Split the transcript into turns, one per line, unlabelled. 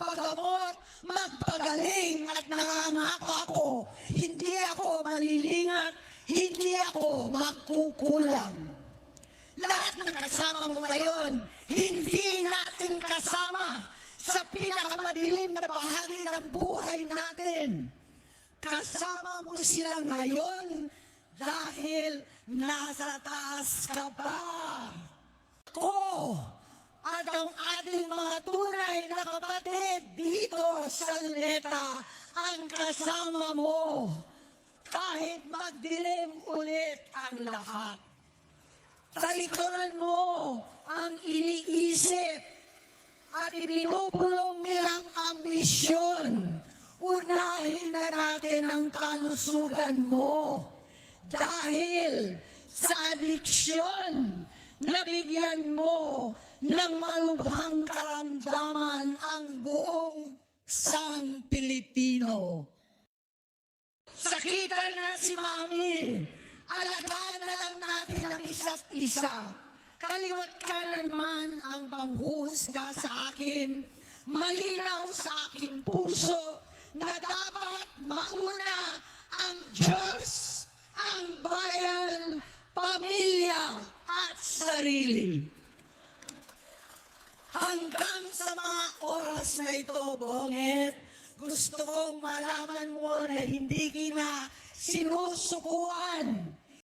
magpagamot, magpagaling at nangangako ako, hindi ako malilingat, hindi ako magkukulang. Lahat ng kasama mo ngayon, hindi natin kasama sa pinakamadilim na bahagi ng buhay natin. Kasama mo sila ngayon dahil nasa taas ka pa. Ako at ang ating mga tunay na kapatid dito sa Luneta ang kasama mo kahit magdilim ulit ang lahat. Talikuran mo ang iniisip at ibinubulong nilang ambisyon. Unahin na natin ang kalusugan mo dahil sa adiksyon, nabigyan mo ng malubhang karamdaman ang buong sang Pilipino. Sakitan na si Mami, alagaan na lang natin ang isa't isa. Kaliwat ka naman ang panghusga sa akin, malinaw sa aking puso na dapat mauna ang Diyos, ang bayan, pamilya at sarili. Hanggang sa mga oras na ito, Bonget, gusto kong malaman mo na hindi kita sinusukuan.